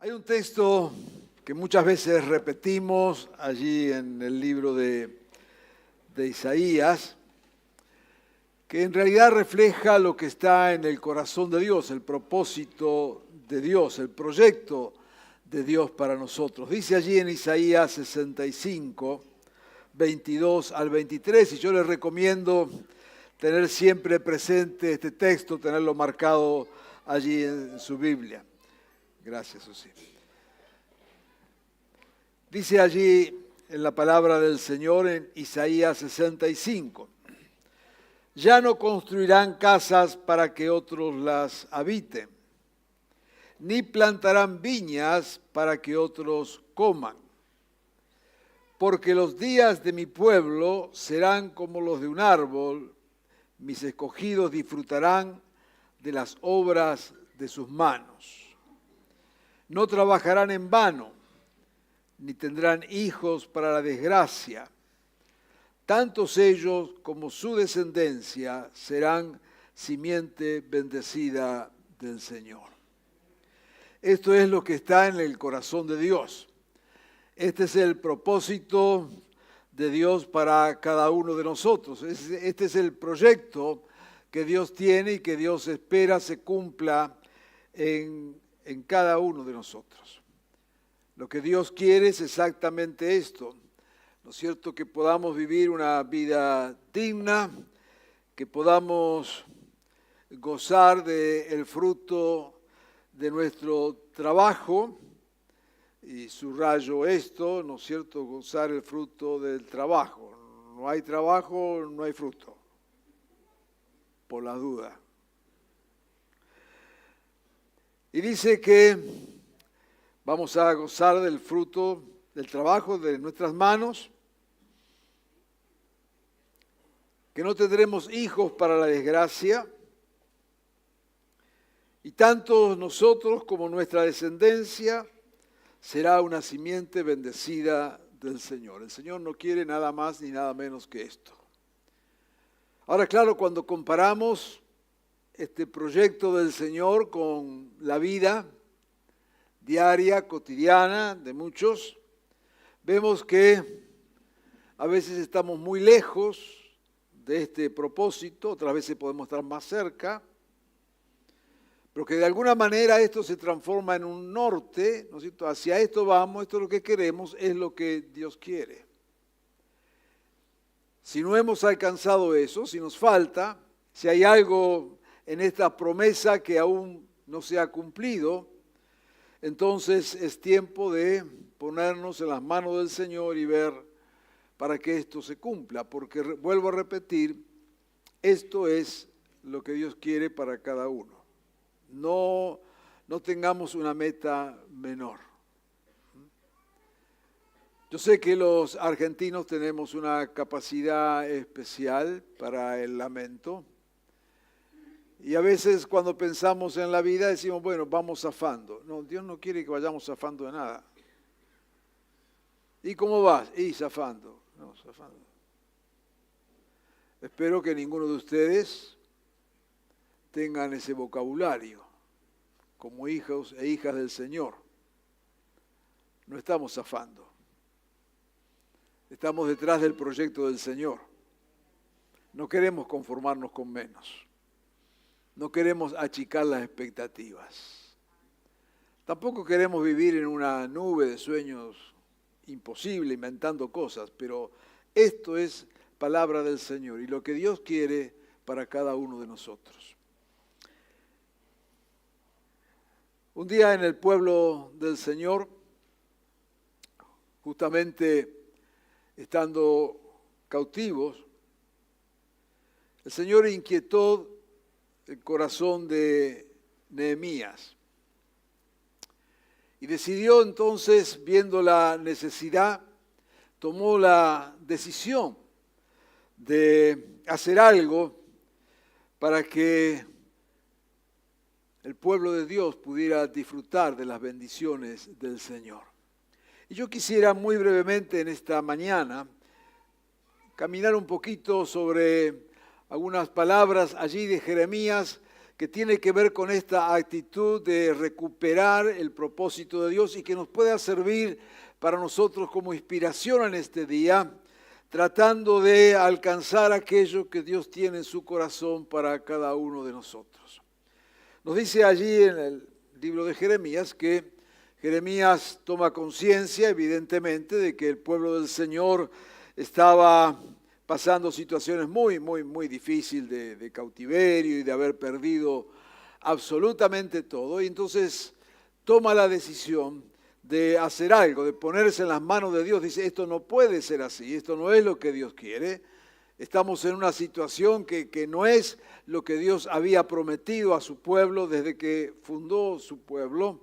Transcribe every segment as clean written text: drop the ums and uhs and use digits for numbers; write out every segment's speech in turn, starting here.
Hay un texto que muchas veces repetimos allí en el libro de Isaías, que en realidad refleja lo que está en el corazón de Dios, el propósito de Dios, el proyecto de Dios para nosotros. Dice allí en Isaías 65, 22 al 23, y yo les recomiendo tener siempre presente este texto, tenerlo marcado allí en su Biblia. Gracias, Susi. Dice allí en la palabra del Señor en Isaías 65, ya no construirán casas para que otros las habiten, ni plantarán viñas para que otros coman, porque los días de mi pueblo serán como los de un árbol, mis escogidos disfrutarán de las obras de sus manos. No trabajarán en vano, ni tendrán hijos para la desgracia. Tantos ellos como su descendencia serán simiente bendecida del Señor. Esto es lo que está en el corazón de Dios. Este es el propósito de Dios para cada uno de nosotros. Este es el proyecto que Dios tiene y que Dios espera se cumpla en cada uno de nosotros. Lo que Dios quiere es exactamente esto, ¿no es cierto? Que podamos vivir una vida digna, que podamos gozar del fruto de nuestro trabajo, y subrayo esto, ¿no es cierto? Gozar el fruto del trabajo. No hay trabajo, no hay fruto, por la duda. Y dice que vamos a gozar del fruto del trabajo de nuestras manos, que no tendremos hijos para la desgracia, y tanto nosotros como nuestra descendencia será una simiente bendecida del Señor. El Señor no quiere nada más ni nada menos que esto. Ahora, claro, cuando comparamos este proyecto del Señor con la vida diaria, cotidiana de muchos, vemos que a veces estamos muy lejos de este propósito, otras veces podemos estar más cerca, pero que de alguna manera esto se transforma en un norte, ¿no es cierto? Hacia esto vamos, esto es lo que queremos, es lo que Dios quiere. Si no hemos alcanzado eso, si nos falta, si hay algo en esta promesa que aún no se ha cumplido, entonces es tiempo de ponernos en las manos del Señor y ver para que esto se cumpla, porque vuelvo a repetir, esto es lo que Dios quiere para cada uno. No tengamos una meta menor. Yo sé que los argentinos tenemos una capacidad especial para el lamento, y a veces cuando pensamos en la vida decimos, bueno, vamos zafando. No, Dios no quiere que vayamos zafando de nada. ¿Y cómo vas? Y zafando. No, zafando. Espero que ninguno de ustedes tengan ese vocabulario como hijos e hijas del Señor. No estamos zafando. Estamos detrás del proyecto del Señor. No queremos conformarnos con menos. No queremos achicar las expectativas. Tampoco queremos vivir en una nube de sueños imposible, inventando cosas, pero esto es palabra del Señor y lo que Dios quiere para cada uno de nosotros. Un día en el pueblo del Señor, justamente estando cautivos, el Señor inquietó el corazón de Nehemías. Y decidió entonces, viendo la necesidad, tomó la decisión de hacer algo para que el pueblo de Dios pudiera disfrutar de las bendiciones del Señor. Y yo quisiera muy brevemente en esta mañana caminar un poquito sobre algunas palabras allí de Jeremías que tiene que ver con esta actitud de recuperar el propósito de Dios y que nos pueda servir para nosotros como inspiración en este día, tratando de alcanzar aquello que Dios tiene en su corazón para cada uno de nosotros. Nos dice allí en el libro de Jeremías que Jeremías toma conciencia, evidentemente, de que el pueblo del Señor estaba pasando situaciones muy difíciles de cautiverio y de haber perdido absolutamente todo. Y entonces toma la decisión de hacer algo, de ponerse en las manos de Dios. Dice, esto no puede ser así, esto no es lo que Dios quiere. Estamos en una situación que no es lo que Dios había prometido a su pueblo desde que fundó su pueblo,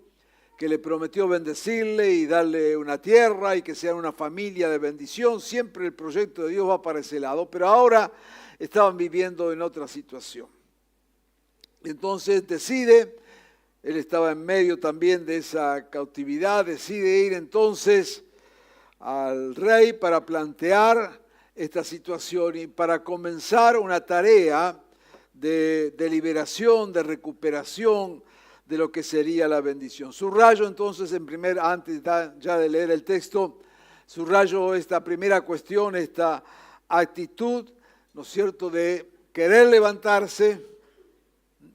que le prometió bendecirle y darle una tierra y que sean una familia de bendición. Siempre el proyecto de Dios va para ese lado, pero ahora estaban viviendo en otra situación. Entonces decide, él estaba en medio también de esa cautividad, decide ir entonces al rey para plantear esta situación y para comenzar una tarea de liberación, de recuperación de lo que sería la bendición. Subrayo entonces antes ya de leer el texto, subrayo esta primera cuestión, esta actitud, ¿no es cierto?, de querer levantarse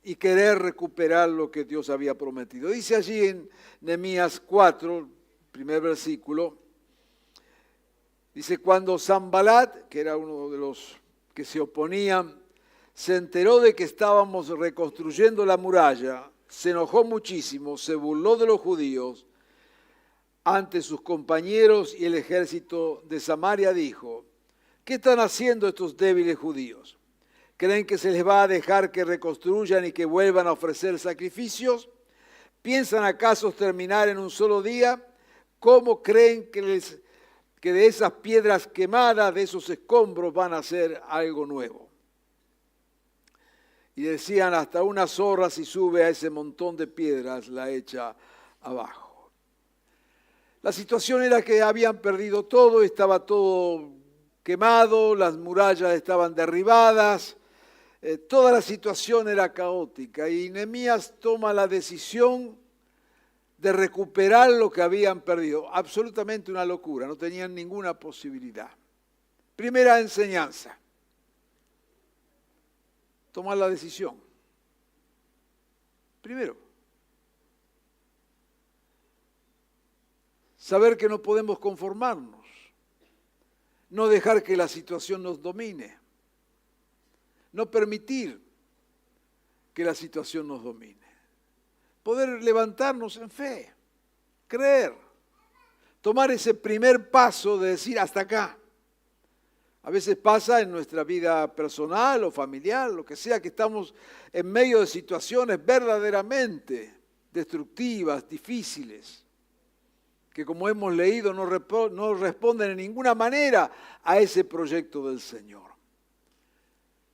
y querer recuperar lo que Dios había prometido. Dice allí en Nehemías 4, primer versículo, dice, cuando Sanbalat, que era uno de los que se oponían, se enteró de que estábamos reconstruyendo la muralla, se enojó muchísimo, se burló de los judíos ante sus compañeros y el ejército de Samaria dijo, ¿qué están haciendo estos débiles judíos? ¿Creen que se les va a dejar que reconstruyan y que vuelvan a ofrecer sacrificios? ¿Piensan acaso terminar en un solo día? ¿Cómo creen que de esas piedras quemadas, de esos escombros, van a hacer algo nuevo? Y decían, hasta una zorra si sube a ese montón de piedras la echa abajo. La situación era que habían perdido todo, estaba todo quemado, las murallas estaban derribadas, toda la situación era caótica y Nehemías toma la decisión de recuperar lo que habían perdido. Absolutamente una locura, no tenían ninguna posibilidad. Primera enseñanza. Tomar la decisión. Primero, saber que no podemos conformarnos, no dejar que la situación nos domine, no permitir que la situación nos domine. Poder levantarnos en fe, creer, tomar ese primer paso de decir hasta acá. A veces pasa en nuestra vida personal o familiar, lo que sea, que estamos en medio de situaciones verdaderamente destructivas, difíciles, que como hemos leído no responden en ninguna manera a ese proyecto del Señor.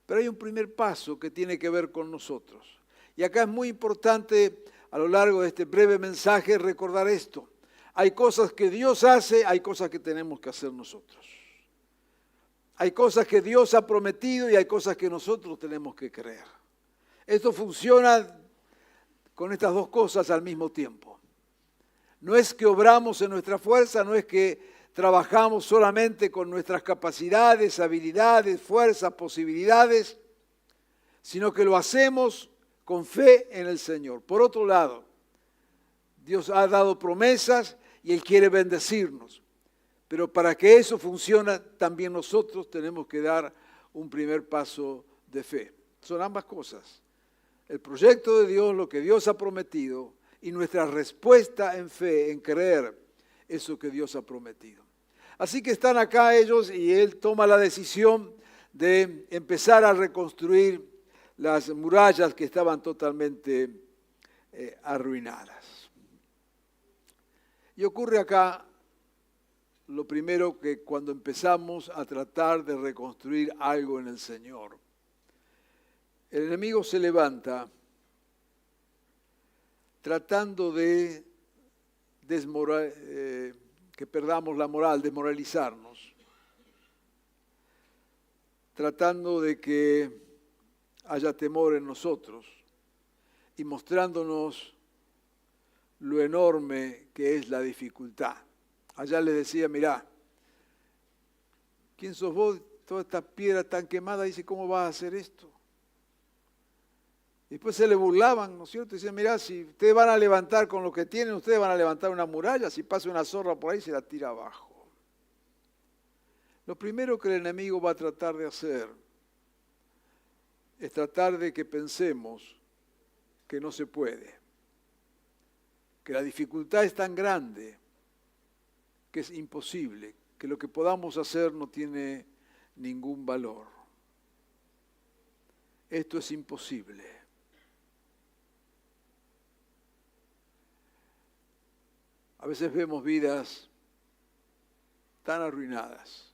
Pero hay un primer paso que tiene que ver con nosotros. Y acá es muy importante a lo largo de este breve mensaje recordar esto. Hay cosas que Dios hace, hay cosas que tenemos que hacer nosotros. Hay cosas que Dios ha prometido y hay cosas que nosotros tenemos que creer. Esto funciona con estas dos cosas al mismo tiempo. No es que obramos en nuestra fuerza, no es que trabajamos solamente con nuestras capacidades, habilidades, fuerzas, posibilidades, sino que lo hacemos con fe en el Señor. Por otro lado, Dios ha dado promesas y Él quiere bendecirnos. Pero para que eso funcione, también nosotros tenemos que dar un primer paso de fe. Son ambas cosas. El proyecto de Dios, lo que Dios ha prometido, y nuestra respuesta en fe, en creer eso que Dios ha prometido. Así que están acá ellos y Él toma la decisión de empezar a reconstruir las murallas que estaban totalmente arruinadas. Y ocurre acá lo primero, que cuando empezamos a tratar de reconstruir algo en el Señor, el enemigo se levanta tratando de que perdamos la moral, desmoralizarnos, tratando de que haya temor en nosotros, y mostrándonos lo enorme que es la dificultad. Allá les decía, mirá, ¿quién sos vos? Toda esta piedra tan quemada, dice, ¿cómo vas a hacer esto? Y después se le burlaban, ¿no es cierto? Dicen, mirá, si ustedes van a levantar con lo que tienen, ustedes van a levantar una muralla, si pasa una zorra por ahí se la tira abajo. Lo primero que el enemigo va a tratar de hacer es tratar de que pensemos que no se puede, que la dificultad es tan grande que es imposible, que lo que podamos hacer no tiene ningún valor. Esto es imposible. A veces vemos vidas tan arruinadas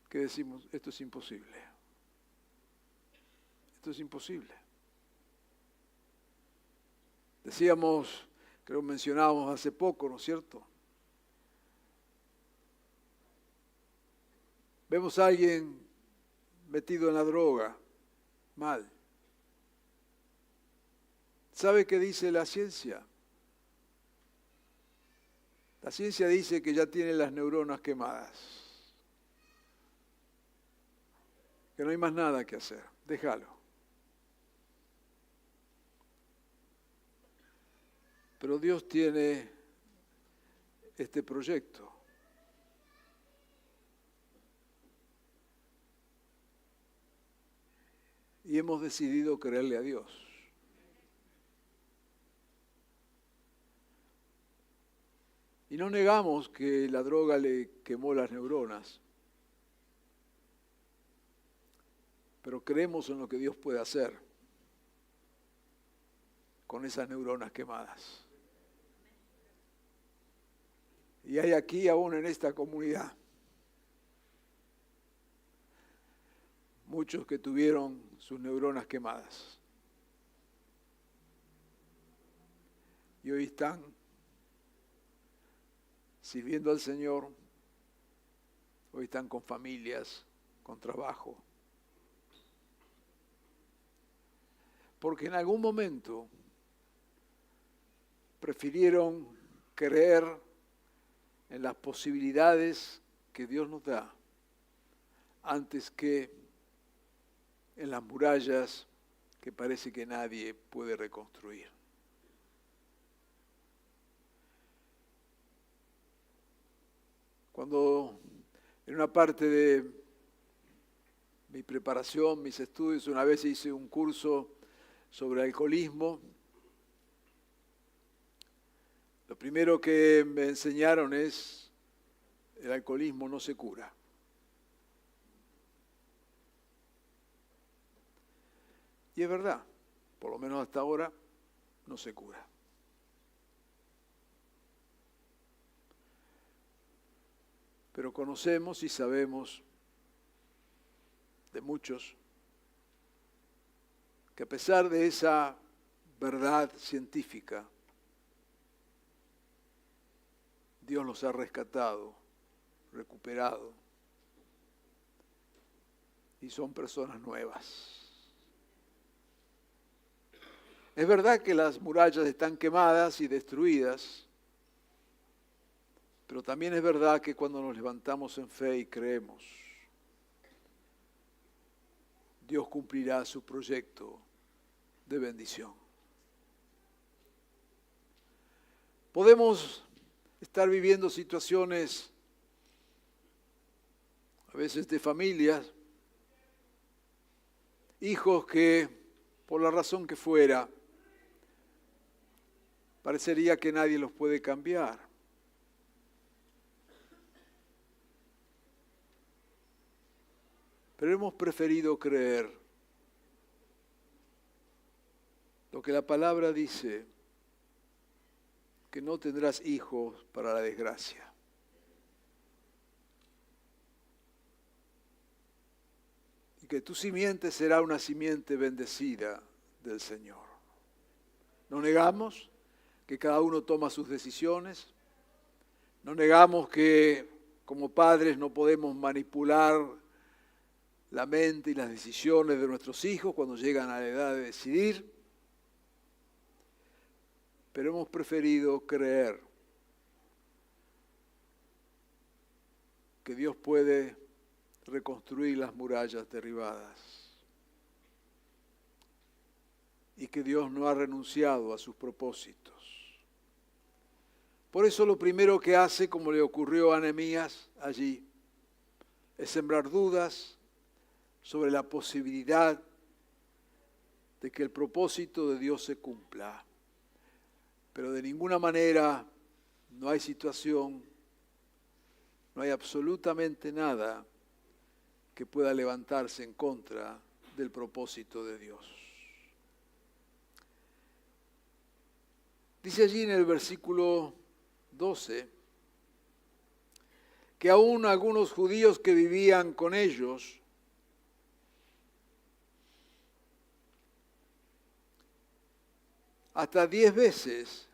que decimos, esto es imposible. Esto es imposible. Decíamos, creo que mencionábamos hace poco, ¿no es cierto? Vemos a alguien metido en la droga, mal. ¿Sabe qué dice la ciencia? La ciencia dice que ya tiene las neuronas quemadas, que no hay más nada que hacer, déjalo. Pero Dios tiene este proyecto. Y hemos decidido creerle a Dios. Y no negamos que la droga le quemó las neuronas, pero creemos en lo que Dios puede hacer con esas neuronas quemadas. Y hay aquí aún en esta comunidad muchos que tuvieron sus neuronas quemadas y hoy están sirviendo al Señor, hoy están con familias, con trabajo. Porque en algún momento prefirieron creer en las posibilidades que Dios nos da antes que en las murallas que parece que nadie puede reconstruir. Cuando en una parte de mi preparación, mis estudios, una vez hice un curso sobre alcoholismo, lo primero que me enseñaron es el alcoholismo no se cura. Y es verdad, por lo menos hasta ahora no se cura. Pero conocemos y sabemos de muchos que a pesar de esa verdad científica, Dios los ha rescatado, recuperado, y son personas nuevas. Es verdad que las murallas están quemadas y destruidas, pero también es verdad que cuando nos levantamos en fe y creemos, Dios cumplirá su proyecto de bendición. Podemos estar viviendo situaciones, a veces de familias, hijos que, por la razón que fuera, parecería que nadie los puede cambiar. Pero hemos preferido creer lo que la palabra dice, que no tendrás hijos para la desgracia. Y que tu simiente será una simiente bendecida del Señor. No negamos que cada uno toma sus decisiones. No negamos que como padres no podemos manipular la mente y las decisiones de nuestros hijos cuando llegan a la edad de decidir, pero hemos preferido creer que Dios puede reconstruir las murallas derribadas y que Dios no ha renunciado a sus propósitos. Por eso lo primero que hace, como le ocurrió a Nehemías allí, es sembrar dudas sobre la posibilidad de que el propósito de Dios se cumpla. Pero de ninguna manera no hay situación, no hay absolutamente nada que pueda levantarse en contra del propósito de Dios. Dice allí en el versículo 12 que aún algunos judíos que vivían con ellos hasta 10 veces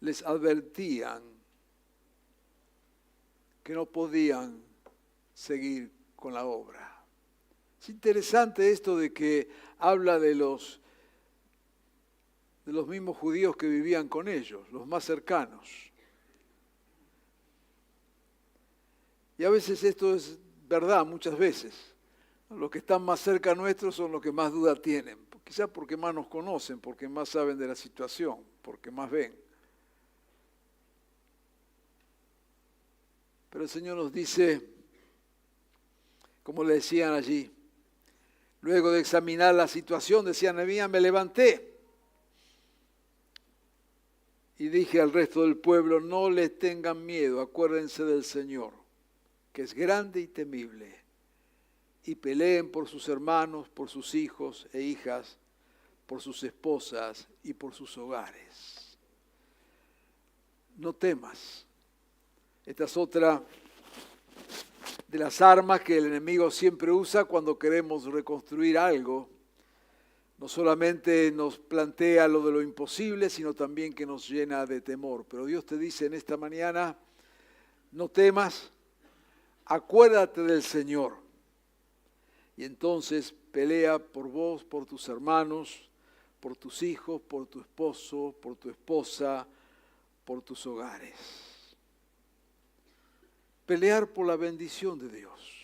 les advertían que no podían seguir con la obra. Es interesante esto de que habla de los mismos judíos que vivían con ellos, los más cercanos. Y a veces esto es verdad, muchas veces. Los que están más cerca nuestros son los que más duda tienen, quizás porque más nos conocen, porque más saben de la situación, porque más ven. Pero el Señor nos dice, como le decían allí, luego de examinar la situación, decía Nehemías, me levanté y dije al resto del pueblo, no les tengan miedo, acuérdense del Señor, que es grande y temible, y peleen por sus hermanos, por sus hijos e hijas, por sus esposas y por sus hogares. No temas. Esta es otra de las armas que el enemigo siempre usa cuando queremos reconstruir algo. No solamente nos plantea lo de lo imposible, sino también que nos llena de temor. Pero Dios te dice en esta mañana, no temas, acuérdate del Señor. Y entonces pelea por vos, por tus hermanos, por tus hijos, por tu esposo, por tu esposa, por tus hogares. Pelear por la bendición de Dios.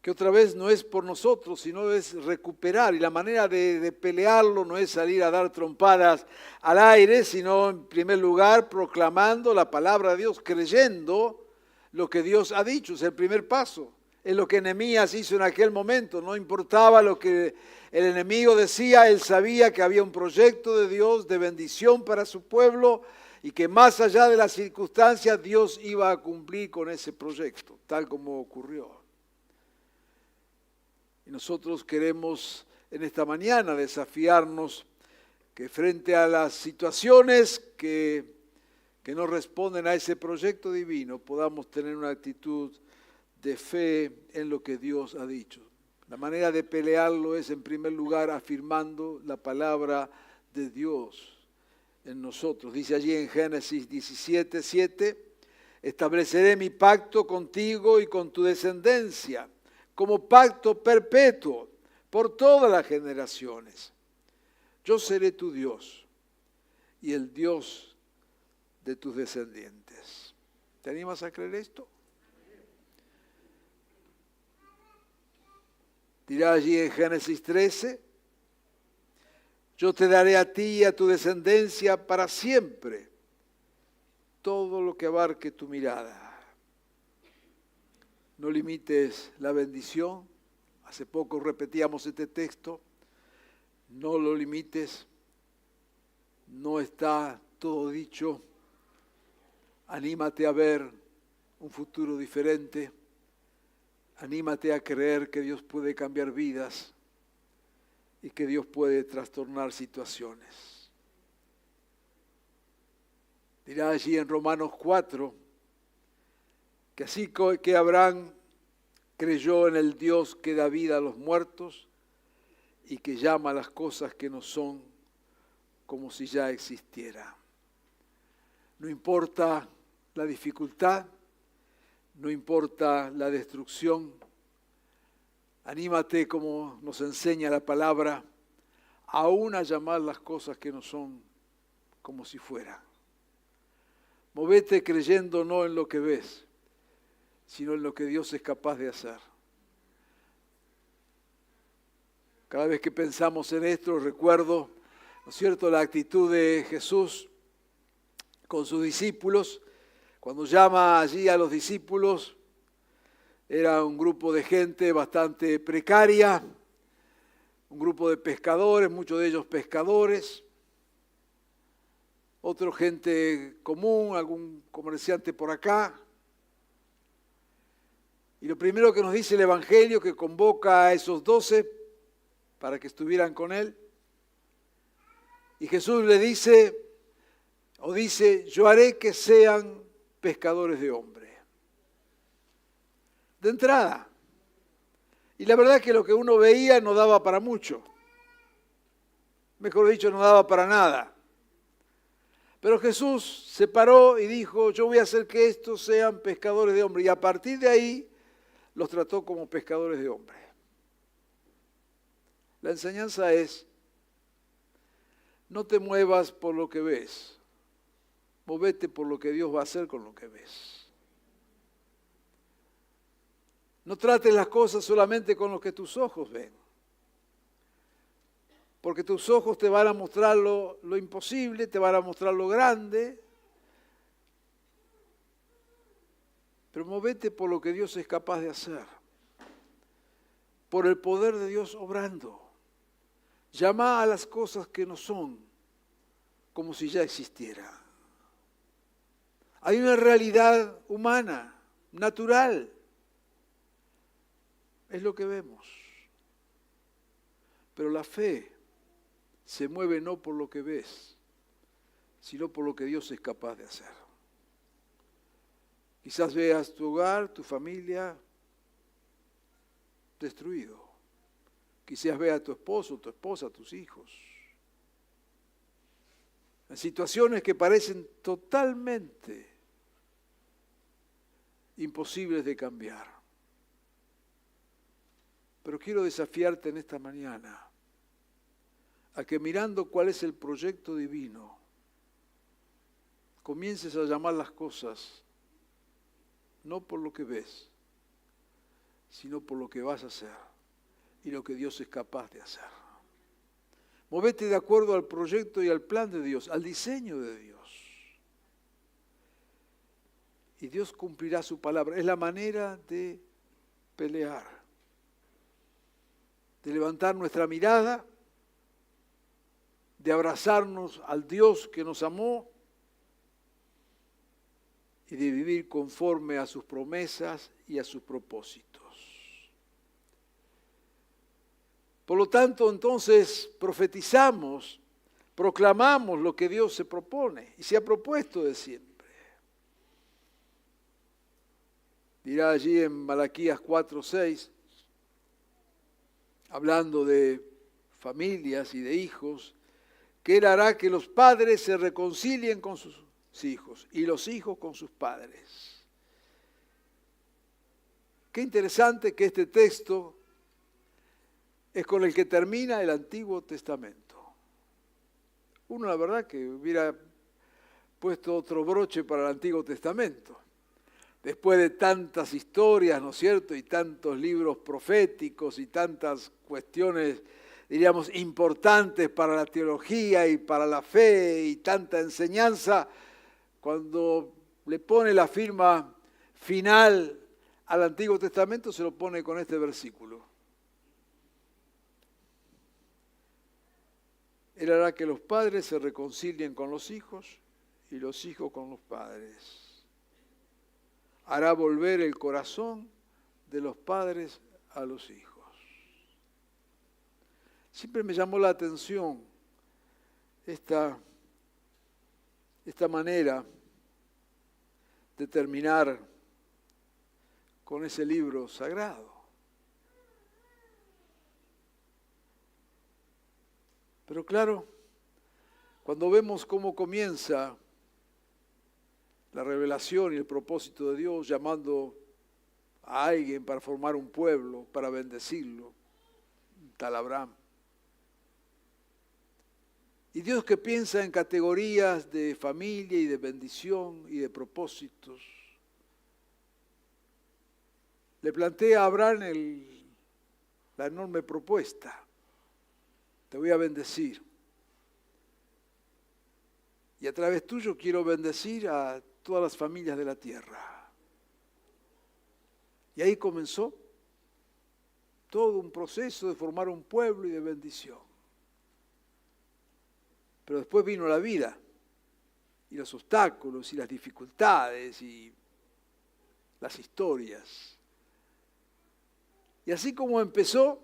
Que otra vez no es por nosotros, sino es recuperar. Y la manera de pelearlo no es salir a dar trompadas al aire, sino en primer lugar proclamando la palabra de Dios, creyendo lo que Dios ha dicho. Es el primer paso. Es lo que Nehemías hizo en aquel momento. No importaba lo que el enemigo decía, él sabía que había un proyecto de Dios de bendición para su pueblo y que más allá de las circunstancias Dios iba a cumplir con ese proyecto, tal como ocurrió. Y nosotros queremos en esta mañana desafiarnos que frente a las situaciones que no responden a ese proyecto divino, podamos tener una actitud de fe en lo que Dios ha dicho. La manera de pelearlo es en primer lugar afirmando la palabra de Dios en nosotros. Dice allí en Génesis 17:7, estableceré mi pacto contigo y con tu descendencia como pacto perpetuo por todas las generaciones. Yo seré tu Dios y el Dios de tus descendientes. ¿Te animas a creer esto? Dirá allí en Génesis 13, yo te daré a ti y a tu descendencia para siempre todo lo que abarque tu mirada. No limites la bendición. Hace poco repetíamos este texto. No lo limites. No está todo dicho. Anímate a ver un futuro diferente. Anímate a creer que Dios puede cambiar vidas y que Dios puede trastornar situaciones. Dirá allí en Romanos 4, que así que Abraham creyó en el Dios que da vida a los muertos y que llama a las cosas que no son como si ya existiera. No importa la dificultad, no importa la destrucción, Anímate, como nos enseña la palabra, aún a llamar las cosas que no son como si fueran. Movete creyendo no en lo que ves, sino en lo que Dios es capaz de hacer. Cada vez que pensamos en esto, recuerdo, ¿no es cierto?, la actitud de Jesús con sus discípulos. Cuando llama allí a los discípulos, era un grupo de gente bastante precaria, un grupo de pescadores, muchos de ellos pescadores, otra gente común, algún comerciante por acá. Y lo primero que nos dice el Evangelio, que convoca a esos 12 para que estuvieran con él, y Jesús le dice, yo haré que sean pescadores de hombres. De entrada. Y la verdad es que lo que uno veía no daba para mucho. Mejor dicho, no daba para nada. Pero Jesús se paró y dijo, yo voy a hacer que estos sean pescadores de hombres. Y a partir de ahí los trató como pescadores de hombres. La enseñanza es, no te muevas por lo que ves, movete por lo que Dios va a hacer con lo que ves. No trates las cosas solamente con lo que tus ojos ven, porque tus ojos te van a mostrar lo imposible, te van a mostrar lo grande, pero movete por lo que Dios es capaz de hacer, por el poder de Dios obrando. Llama a las cosas que no son como si ya existiera. Hay una realidad humana, natural. Es lo que vemos. Pero la fe se mueve no por lo que ves, sino por lo que Dios es capaz de hacer. Quizás veas tu hogar, tu familia destruido. Quizás veas a tu esposo, tu esposa, tus hijos. En situaciones que parecen totalmente imposibles de cambiar. Pero quiero desafiarte en esta mañana a que mirando cuál es el proyecto divino, comiences a llamar las cosas no por lo que ves, sino por lo que vas a hacer y lo que Dios es capaz de hacer. Movete de acuerdo al proyecto y al plan de Dios, al diseño de Dios. Y Dios cumplirá su palabra. Es la manera de pelear, de levantar nuestra mirada, de abrazarnos al Dios que nos amó y de vivir conforme a sus promesas y a sus propósitos. Por lo tanto, entonces, profetizamos, proclamamos lo que Dios se propone y se ha propuesto de siempre. Dirá allí en Malaquías 4:6, hablando de familias y de hijos, que Él hará que los padres se reconcilien con sus hijos y los hijos con sus padres. Qué interesante que este texto es con el que termina el Antiguo Testamento. Uno, la verdad, que hubiera puesto otro broche para el Antiguo Testamento. Después de tantas historias, ¿no es cierto?, y tantos libros proféticos y tantas cuestiones, diríamos, importantes para la teología y para la fe y tanta enseñanza, cuando le pone la firma final al Antiguo Testamento, se lo pone con este versículo. Él hará que los padres se reconcilien con los hijos y los hijos con los padres. Hará volver el corazón de los padres a los hijos. Siempre me llamó la atención esta manera de terminar con ese libro sagrado. Pero claro, cuando vemos cómo comienza la revelación y el propósito de Dios llamando a alguien para formar un pueblo, para bendecirlo, tal Abraham. Y Dios, que piensa en categorías de familia y de bendición y de propósitos, le plantea a Abraham la enorme propuesta: te voy a bendecir. Y a través tuyo quiero bendecir a todas las familias de la tierra. Y ahí comenzó todo un proceso de formar un pueblo y de bendición. Pero después vino la vida, y los obstáculos, y las dificultades, y las historias. Y así como empezó,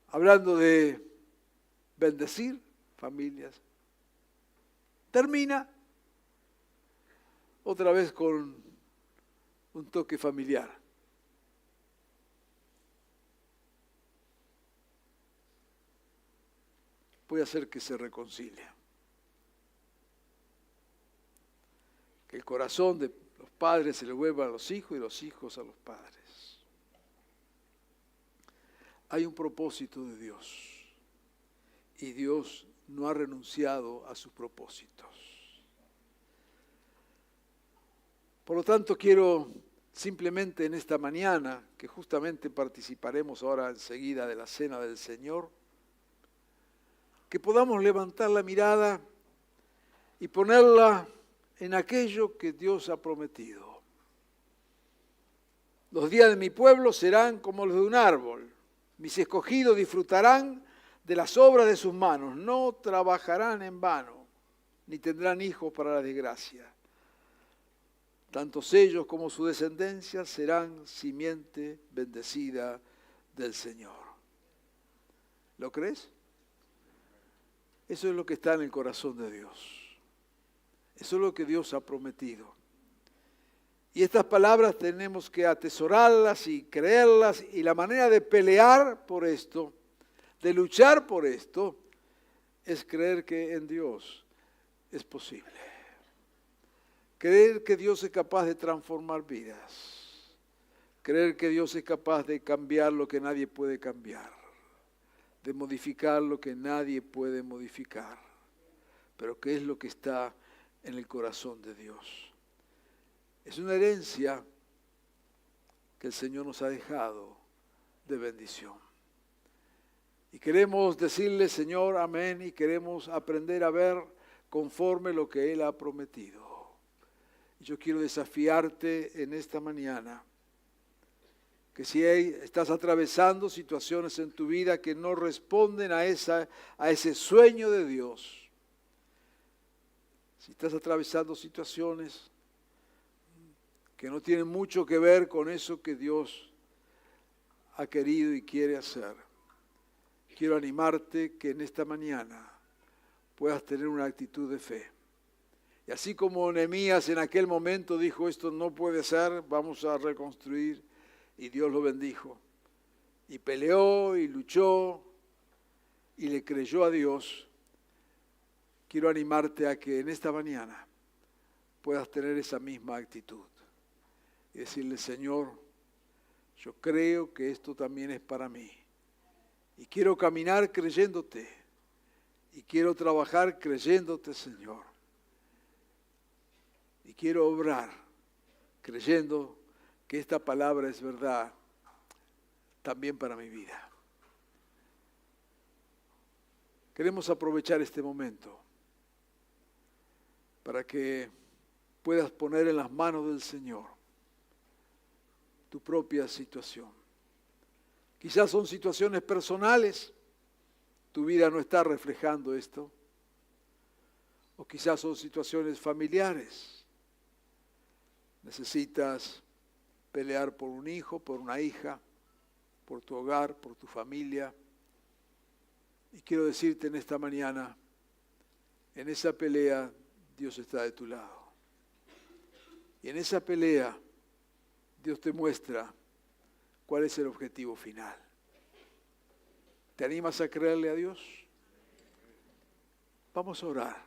hablando de bendecir familias, termina otra vez con un toque familiar. Voy a hacer que se reconcilie. Que el corazón de los padres se le vuelva a los hijos y los hijos a los padres. Hay un propósito de Dios y Dios no ha renunciado a sus propósitos. Por lo tanto, quiero simplemente en esta mañana, que justamente participaremos ahora enseguida de la Cena del Señor, que podamos levantar la mirada y ponerla en aquello que Dios ha prometido. Los días de mi pueblo serán como los de un árbol. Mis escogidos disfrutarán de las obras de sus manos. No trabajarán en vano, ni tendrán hijos para la desgracia. Tanto ellos como su descendencia serán simiente bendecida del Señor. ¿Lo crees? Eso es lo que está en el corazón de Dios. Eso es lo que Dios ha prometido. Y estas palabras tenemos que atesorarlas y creerlas, y la manera de pelear por esto, de luchar por esto, es creer que en Dios es posible. Creer que Dios es capaz de transformar vidas. Creer que Dios es capaz de cambiar lo que nadie puede cambiar. De modificar lo que nadie puede modificar. Pero que es lo que está en el corazón de Dios. Es una herencia que el Señor nos ha dejado de bendición. Y queremos decirle, Señor, amén, y queremos aprender a ver conforme lo que Él ha prometido. Yo quiero desafiarte en esta mañana, que si estás atravesando situaciones en tu vida que no responden a ese sueño de Dios, si estás atravesando situaciones que no tienen mucho que ver con eso que Dios ha querido y quiere hacer, quiero animarte que en esta mañana puedas tener una actitud de fe. Y así como Nehemías en aquel momento dijo, esto no puede ser, vamos a reconstruir, y Dios lo bendijo. Y peleó y luchó y le creyó a Dios. Quiero animarte a que en esta mañana puedas tener esa misma actitud. Y decirle, Señor, yo creo que esto también es para mí. Y quiero caminar creyéndote. Y quiero trabajar creyéndote, Señor. Y quiero obrar creyendo que esta palabra es verdad también para mi vida. Queremos aprovechar este momento para que puedas poner en las manos del Señor tu propia situación. Quizás son situaciones personales, tu vida no está reflejando esto, o quizás son situaciones familiares. Necesitas pelear por un hijo, por una hija, por tu hogar, por tu familia. Y quiero decirte en esta mañana, en esa pelea Dios está de tu lado. Y en esa pelea Dios te muestra cuál es el objetivo final. ¿Te animas a creerle a Dios? Vamos a orar.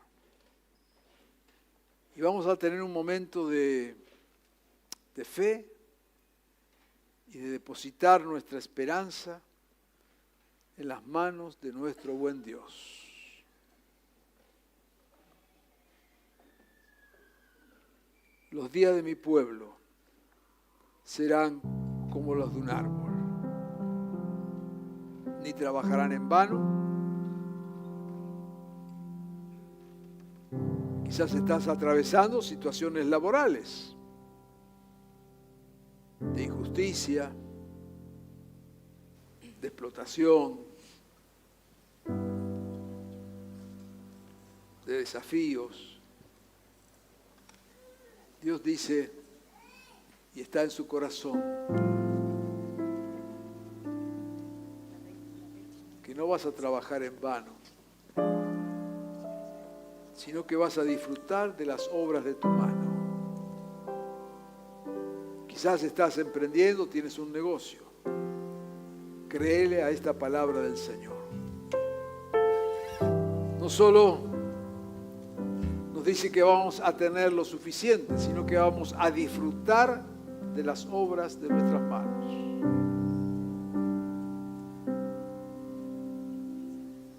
Y vamos a tener un momento de de fe y de depositar nuestra esperanza en las manos de nuestro buen Dios. Los días de mi pueblo serán como los de un árbol. Ni trabajarán en vano. Quizás estás atravesando situaciones laborales, de injusticia, de explotación, de desafíos. Dios dice, y está en su corazón, que no vas a trabajar en vano, sino que vas a disfrutar de las obras de tu mano. Quizás estás emprendiendo, tienes un negocio. Créele a esta palabra del Señor. No solo nos dice que vamos a tener lo suficiente, sino que vamos a disfrutar de las obras de nuestras manos.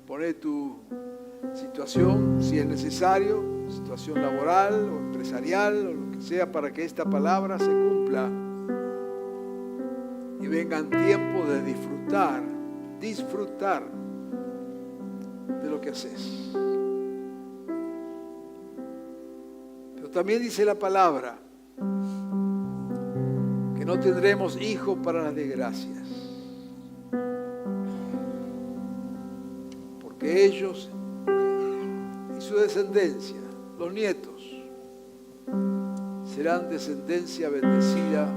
Poné tu situación, si es necesario, situación laboral o empresarial o lo que sea, para que esta palabra se cumpla y vengan tiempos de disfrutar de lo que haces. Pero también dice la palabra que no tendremos hijos para las desgracias, porque ellos y su descendencia, los nietos, serán descendencia bendecida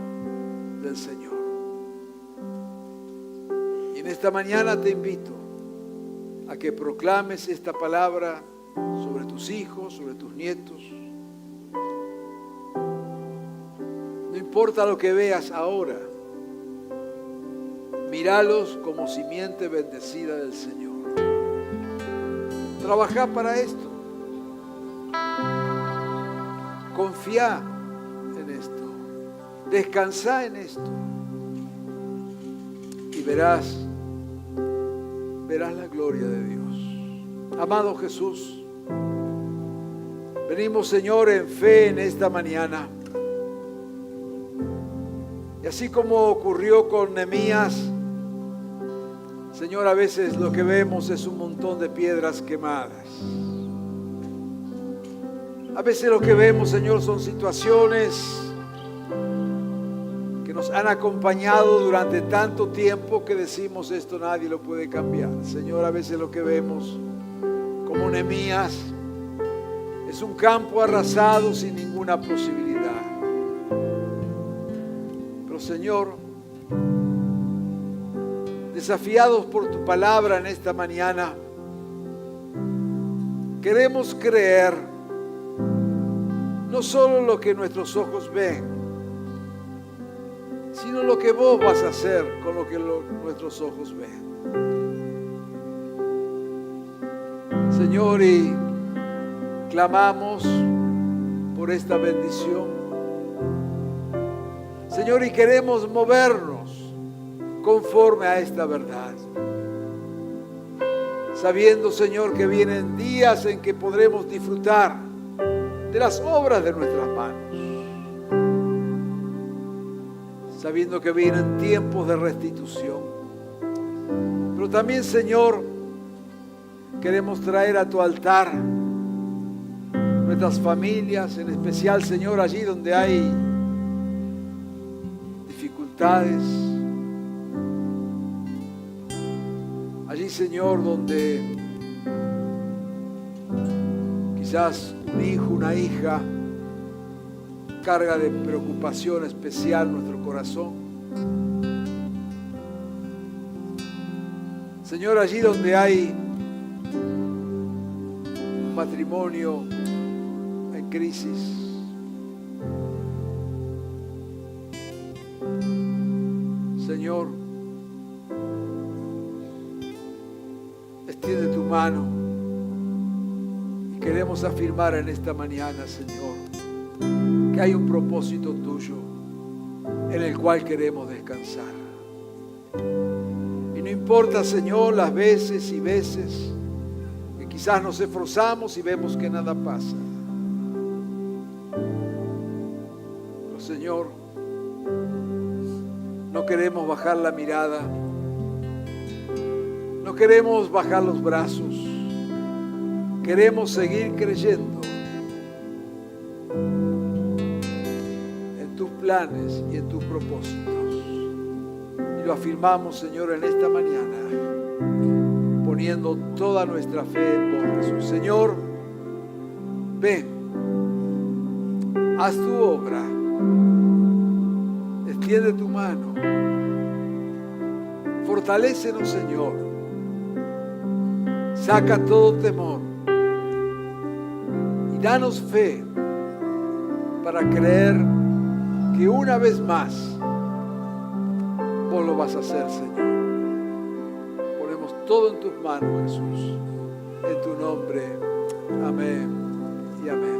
del Señor. Y en esta mañana te invito a que proclames esta palabra sobre tus hijos, sobre tus nietos. No importa lo que veas ahora, míralos como simiente bendecida del Señor. Trabajá para esto. Confía en esto. Descansá en esto. Y verás la gloria de Dios. Amado Jesús, venimos, Señor, en fe en esta mañana. Y así como ocurrió con Nehemías, Señor, a veces lo que vemos es un montón de piedras quemadas. A veces lo que vemos, Señor, son situaciones que nos han acompañado durante tanto tiempo que decimos, esto nadie lo puede cambiar. Señor, a veces lo que vemos, como Nehemías, es un campo arrasado sin ninguna posibilidad. Pero, Señor, desafiados por tu palabra en esta mañana, queremos creer no solo lo que nuestros ojos ven, sino lo que vos vas a hacer con lo que nuestros ojos ven. Señor, y clamamos por esta bendición. Señor, y queremos movernos conforme a esta verdad, sabiendo, Señor, que vienen días en que podremos disfrutar de las obras de nuestras manos, sabiendo que vienen tiempos de restitución. Pero también, Señor, queremos traer a tu altar nuestras familias, en especial, Señor, allí donde hay dificultades, allí, Señor, donde quizás un hijo, una hija carga de preocupación especial nuestro corazón. Señor, allí donde hay un matrimonio en crisis, Señor, extiende tu mano. Queremos afirmar en esta mañana, Señor, que hay un propósito tuyo en el cual queremos descansar. Y no importa, Señor, las veces y veces que quizás nos esforzamos y vemos que nada pasa. Pero, Señor, no queremos bajar la mirada, no queremos bajar los brazos, queremos seguir creyendo en tus planes y en tus propósitos. Y lo afirmamos, Señor, en esta mañana, poniendo toda nuestra fe en vos, Jesús. Señor, ven, haz tu obra, extiende tu mano, fortalécenos, Señor, saca todo temor y danos fe para creer que una vez más vos lo vas a hacer, Señor. Ponemos todo en tus manos, Jesús, en tu nombre. Amén y amén.